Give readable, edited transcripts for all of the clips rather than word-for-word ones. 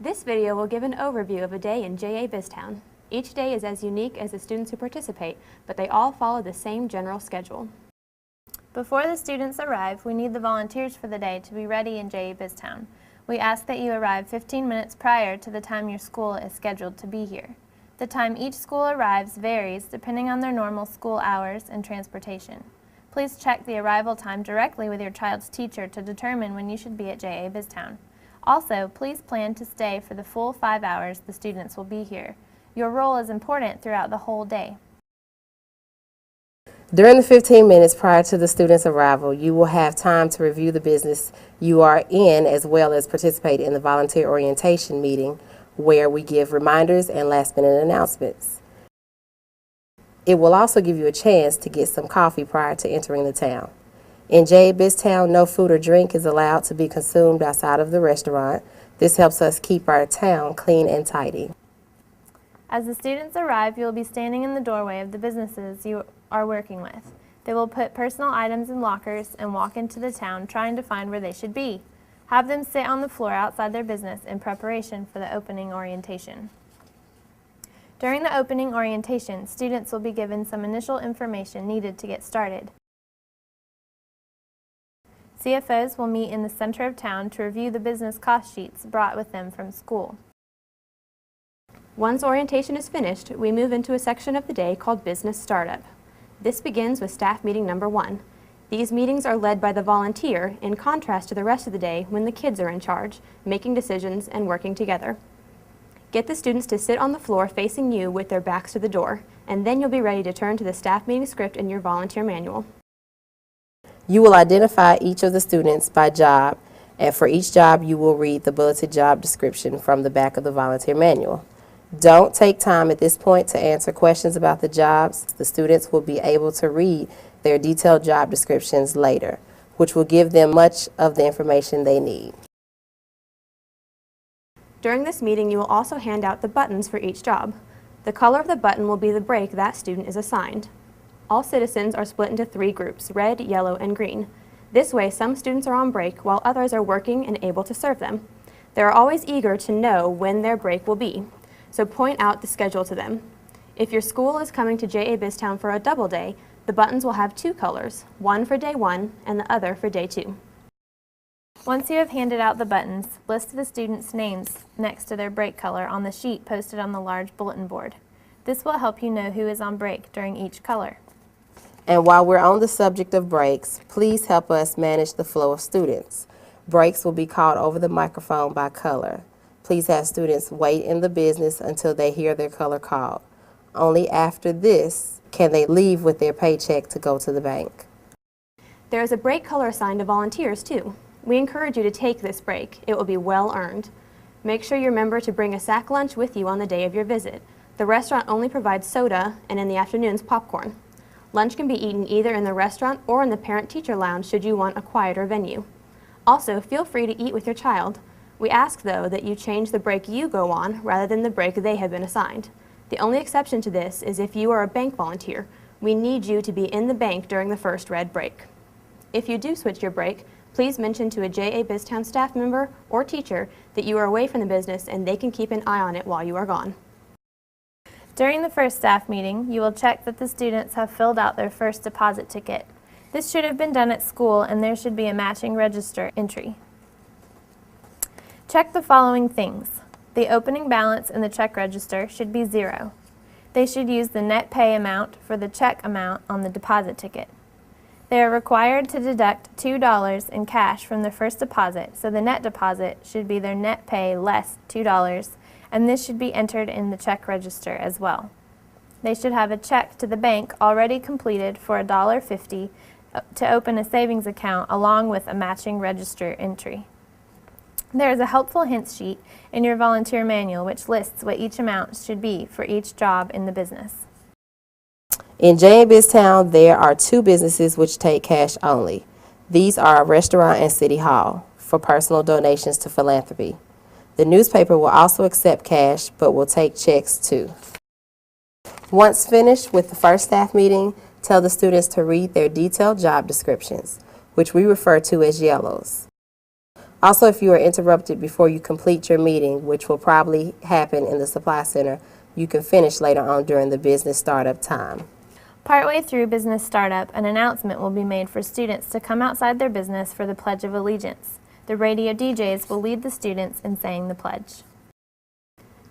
This video will give an overview of a day in JA BizTown. Each day is as unique as the students who participate, but they all follow the same general schedule. Before the students arrive, we need the volunteers for the day to be ready in JA BizTown. We ask that you arrive 15 minutes prior to the time your school is scheduled to be here. The time each school arrives varies depending on their normal school hours and transportation. Please check the arrival time directly with your child's teacher to determine when you should be at JA BizTown. Also, please plan to stay for the full 5 hours the students will be here. Your role is important throughout the whole day. During the 15 minutes prior to the student's arrival, you will have time to review the business you are in as well as participate in the volunteer orientation meeting where we give reminders and last-minute announcements. It will also give you a chance to get some coffee prior to entering the town. In JA BizTown, no food or drink is allowed to be consumed outside of the restaurant. This helps us keep our town clean and tidy. As the students arrive, you will be standing in the doorway of the businesses you are working with. They will put personal items in lockers and walk into the town trying to find where they should be. Have them sit on the floor outside their business in preparation for the opening orientation. During the opening orientation, students will be given some initial information needed to get started. CFOs will meet in the center of town to review the business cost sheets brought with them from school. Once orientation is finished, we move into a section of the day called Business Startup. This begins with staff meeting number 1. These meetings are led by the volunteer in contrast to the rest of the day when the kids are in charge, making decisions and working together. Get the students to sit on the floor facing you with their backs to the door, and then you'll be ready to turn to the staff meeting script in your volunteer manual. You will identify each of the students by job, and for each job you will read the bulleted job description from the back of the volunteer manual. Don't take time at this point to answer questions about the jobs. The students will be able to read their detailed job descriptions later, which will give them much of the information they need. During this meeting, you will also hand out the buttons for each job. The color of the button will be the break that student is assigned. All citizens are split into 3 groups, red, yellow, and green. This way, some students are on break while others are working and able to serve them. They are always eager to know when their break will be, so point out the schedule to them. If your school is coming to JA BizTown for a double day, the buttons will have 2 colors, one for day 1 and the other for day 2. Once you have handed out the buttons, list the students' names next to their break color on the sheet posted on the large bulletin board. This will help you know who is on break during each color. And while we're on the subject of breaks, please help us manage the flow of students. Breaks will be called over the microphone by color. Please have students wait in the business until they hear their color called. Only after this can they leave with their paycheck to go to the bank. There is a break color assigned to volunteers too. We encourage you to take this break. It will be well earned. Make sure you remember to bring a sack lunch with you on the day of your visit. The restaurant only provides soda and in the afternoons popcorn. Lunch can be eaten either in the restaurant or in the parent-teacher lounge should you want a quieter venue. Also, feel free to eat with your child. We ask, though, that you change the break you go on rather than the break they have been assigned. The only exception to this is if you are a bank volunteer. We need you to be in the bank during the first red break. If you do switch your break, please mention to a JA BizTown staff member or teacher that you are away from the business and they can keep an eye on it while you are gone. During the first staff meeting, you will check that the students have filled out their first deposit ticket. This should have been done at school and there should be a matching register entry. Check the following things. The opening balance in the check register should be 0. They should use the net pay amount for the check amount on the deposit ticket. They are required to deduct $2 in cash from their first deposit, so the net deposit should be their net pay less $2, and this should be entered in the check register as well. They should have a check to the bank already completed for $1.50 to open a savings account along with a matching register entry. There is a helpful hints sheet in your volunteer manual which lists what each amount should be for each job in the business. In JA BizTown, there are 2 businesses which take cash only. These are a restaurant and City Hall for personal donations to philanthropy. The newspaper will also accept cash but will take checks too. Once finished with the first staff meeting, tell the students to read their detailed job descriptions, which we refer to as yellows. Also, if you are interrupted before you complete your meeting, which will probably happen in the Supply Center, you can finish later on during the business startup time. Partway through business startup, an announcement will be made for students to come outside their business for the Pledge of Allegiance. The radio DJs will lead the students in saying the pledge.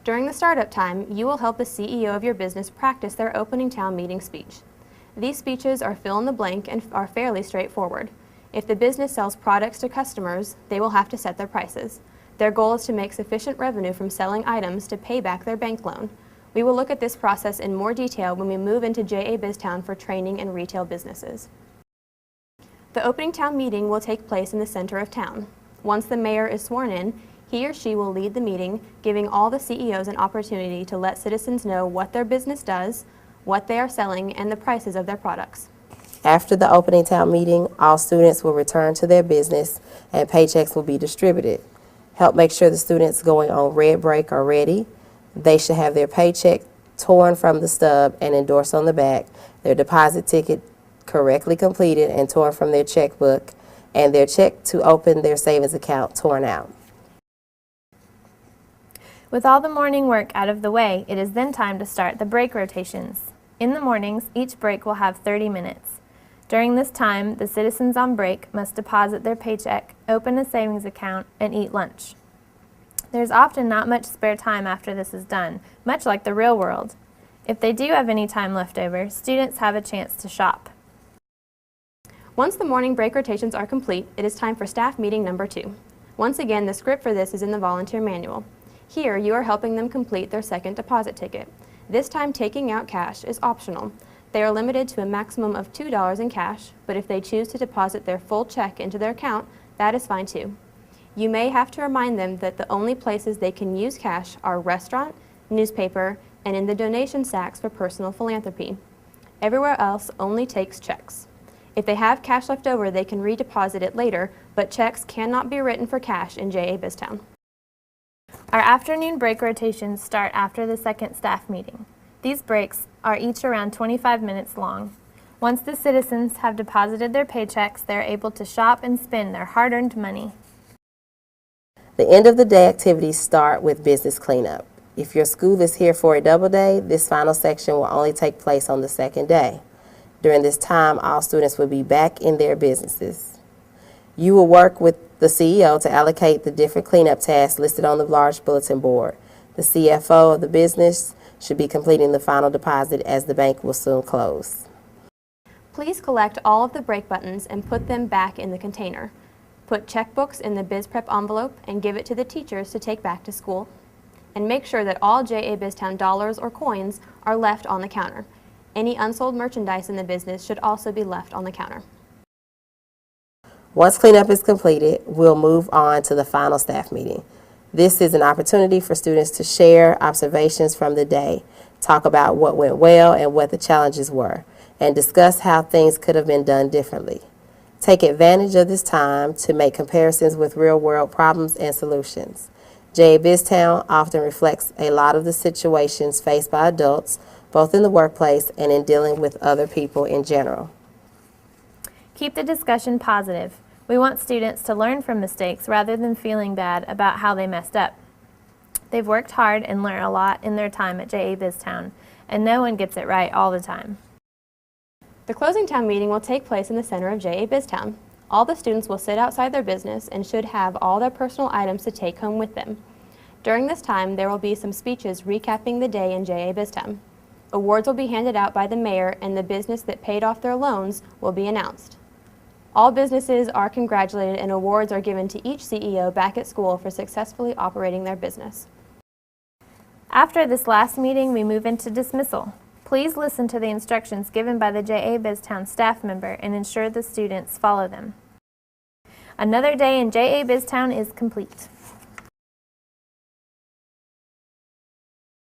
During the startup time, you will help the CEO of your business practice their opening town meeting speech. These speeches are fill in the blank and are fairly straightforward. If the business sells products to customers, they will have to set their prices. Their goal is to make sufficient revenue from selling items to pay back their bank loan. We will look at this process in more detail when we move into JA BizTown for training and retail businesses. The opening town meeting will take place in the center of town. Once the mayor is sworn in, he or she will lead the meeting, giving all the CEOs an opportunity to let citizens know what their business does, what they are selling, and the prices of their products. After the opening town meeting, all students will return to their business and paychecks will be distributed. Help make sure the students going on red break are ready. They should have their paycheck torn from the stub and endorsed on the back, their deposit ticket correctly completed and torn from their checkbook, and their check to open their savings account torn out. With all the morning work out of the way, it is then time to start the break rotations. In the mornings, each break will have 30 minutes. During this time, the citizens on break must deposit their paycheck, open a savings account, and eat lunch. There's often not much spare time after this is done, much like the real world. If they do have any time left over, students have a chance to shop. Once the morning break rotations are complete, it is time for staff meeting number 2. Once again, the script for this is in the volunteer manual. Here, you are helping them complete their second deposit ticket. This time, taking out cash is optional. They are limited to a maximum of $2 in cash, but if they choose to deposit their full check into their account, that is fine too. You may have to remind them that the only places they can use cash are restaurant, newspaper, and in the donation sacks for personal philanthropy. Everywhere else only takes checks. If they have cash left over, they can redeposit it later, but checks cannot be written for cash in JA BizTown. Our afternoon break rotations start after the second staff meeting. These breaks are each around 25 minutes long. Once the citizens have deposited their paychecks, they are able to shop and spend their hard-earned money. The end of the day activities start with business cleanup. If your school is here for a double day, this final section will only take place on the second day. During this time, all students will be back in their businesses. You will work with the CEO to allocate the different cleanup tasks listed on the large bulletin board. The CFO of the business should be completing the final deposit as the bank will soon close. Please collect all of the break buttons and put them back in the container. Put checkbooks in the BizPrep envelope and give it to the teachers to take back to school. And make sure that all JA BizTown dollars or coins are left on the counter. Any unsold merchandise in the business should also be left on the counter. Once cleanup is completed, we'll move on to the final staff meeting. This is an opportunity for students to share observations from the day, talk about what went well and what the challenges were, and discuss how things could have been done differently. Take advantage of this time to make comparisons with real-world problems and solutions. JA BizTown often reflects a lot of the situations faced by adults, both in the workplace and in dealing with other people in general. Keep the discussion positive. We want students to learn from mistakes rather than feeling bad about how they messed up. They've worked hard and learned a lot in their time at JA BizTown, and no one gets it right all the time. The closing town meeting will take place in the center of JA BizTown. All the students will sit outside their business and should have all their personal items to take home with them. During this time, there will be some speeches recapping the day in JA BizTown. Awards will be handed out by the mayor, and the business that paid off their loans will be announced. All businesses are congratulated and awards are given to each CEO back at school for successfully operating their business. After this last meeting, we move into dismissal. Please listen to the instructions given by the JA BizTown staff member and ensure the students follow them. Another day in JA BizTown is complete.